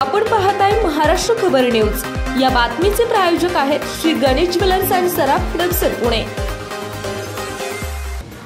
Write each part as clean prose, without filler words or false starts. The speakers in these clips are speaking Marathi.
आपण पाहताय महाराष्ट्र खबर न्यूज। या बातमीचे प्रायोजक आहेत श्री गणेश ज्वेलर्स अँड सराफ दक्षिण पुणे।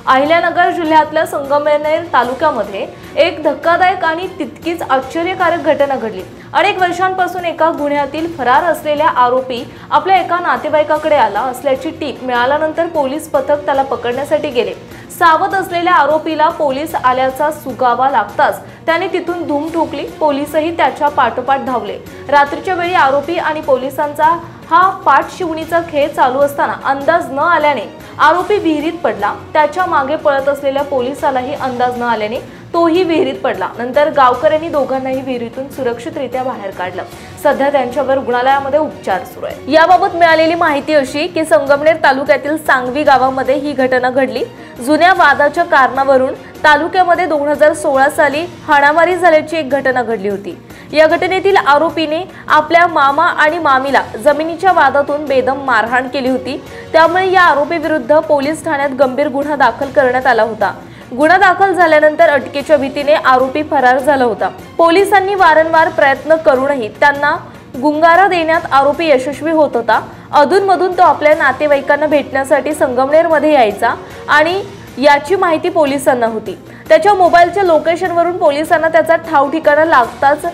अहिल्यानगर जिल्ह्यातल्या संगमनेर तालुक्यामध्ये एक धक्कादायक आणि तितकीच आश्चर्यकारक घटना घडली। अनेक वर्षांपासून एका गुन्ह्यातील फरार असलेल्या आरोपी आपल्या एका नातेवाईकाकडे आला असल्याची टीप मिळाल्यानंतर पोलीस पथक त्याला पकडण्यासाठी गेले। सावध असलेल्या आरोपीला पोलीस आल्याचा सुगावा लागताच त्याने तिथून धूम ठोकली। पोलीसही त्याच्या पाठोपाठ धावले। रात्रीच्या वेळी आरोपी आणि पोलिसांचा हा पाठशिवणीचा खेळ चालू असताना अंदाज न आल्याने आरोपी विहिरीत पडला। त्याच्या मागे पळत असलेल्या पोलिसालाही अंदाज न आल्याने तोही विहिरीत पडला। नंतर गावकऱ्यांनी दोघांनाही विहिरीतून सुरक्षितरित्या बाहेर काढलं। सध्या त्यांच्यावर रुग्णालयामध्ये उपचार सुरू आहे। याबाबत मिळालेली माहिती अशी की संगमनेर तालुक्यातील सांगवी गावामध्ये ही घटना घडली। जुन्या वादाच्या कारणावरून तालुक्यामध्ये 2016 साली हाणामारी झाल्याची एक घटना घडली होती। या घटनेतील आरोपीने आपल्या मामा आणि मामीला जमिनीच्या वादातून बेदम मारहाण केली होती। त्यामुळे या आरोपी विरुद्ध पोलीस ठाण्यात गंभीर गुन्हा दाखल करण्यात आला होता। गुन्हा दाखल झाल्यानंतर अटकेच्या भीतीने आरोपी फरार झाला होता। पोलिसांनी वारंवार प्रयत्न करूनही त्यांना गुंगारा देण्यात आरोपी यशस्वी होत होता। अधूनमधून तो आपल्या नातेवाईकांना भेटण्यासाठी संगमनेरमध्ये यायचा आणि याची माहिती पोलिसांना होती। त्याच्या मोबाईलच्या लोकेशनवरून पोलिसांना त्याचा ठाव ठिकाणा लागताच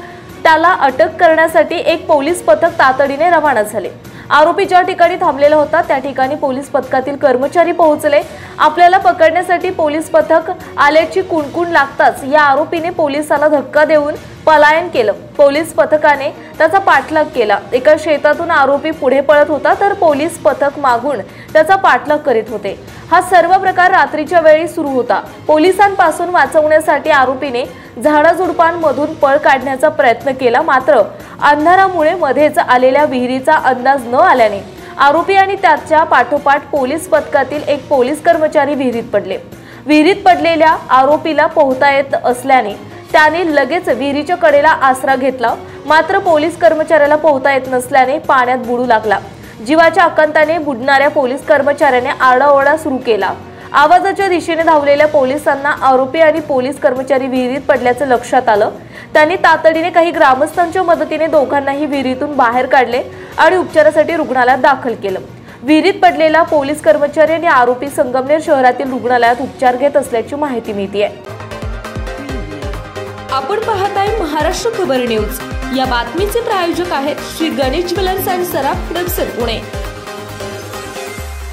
त्याला अटक करण्यासाठी एक पोलीस पथक तातडीने रवाना झाले। आरोपी ज्या ठिकाणी थांबलेला होता त्या ठिकाणी पोलीस पथकातील कर्मचारी पोहोचले। आपल्याला पकडण्यासाठी पोलीस पथक आल्याची कुणकुण लागताच या आरोपीने पोलिसांना धक्का देऊन पलायन केलं। पोलीस पथकाने त्याचा पाठलाग केला। एका शेतातून आरोपी पुढे पळत होता तर पोलीस पथक मागून त्याचा पाठलाग करीत होते। हा सर्व प्रकार रात्रीच्या वेळी सुरू होता। पोलिसांपासून वाचवण्यासाठी आरोपीने झाडाझुडपांमधून पळ काढण्याचा प्रयत्न केला, मात्र अंधारामुळे मध्येच आलेल्या विहिरीचा अंदाज न आल्याने आरोपी आणि त्याच्या पाठोपाठ पोलीस पथकातील एक पोलीस कर्मचारी विहिरीत पडले। विहिरीत पडलेल्या आरोपीला पोहता येत असल्याने त्याने लगेच विहिरीच्या कडेला आसरा घेतला, मात्र पोलीस कर्मचाऱ्याला पोहता येत नसल्याने पाण्यात बुडू लागला। जीवाच्या आकांताने बुडणाऱ्या पोलीस कर्मचाऱ्याने आरडाओरडा सुरू केला। आवाजाच्या दिशेने धावलेल्या पोलिसांना आरोपी आणि पोलीस कर्मचारी विहिरीत पडल्याचे लक्षात आलं। त्यांनी तातडीने काही ग्रामस्थांच्या मदतीने दोघांनाही विहिरीतून बाहेर काढले आणि उपचारासाठी रुग्णालयात दाखल केलं। विहिरीत पडलेला पोलीस कर्मचारी आणि आरोपी संगमनेर शहरातील रुग्णालयात उपचार घेत असल्याची माहिती मिळते। आपण पाहताय महाराष्ट्र खबर न्यूज। या बातमीचे प्रायोजक आहेत श्री गणेश ज्वेलर्स अँड सराफ दक्षिण पुणे।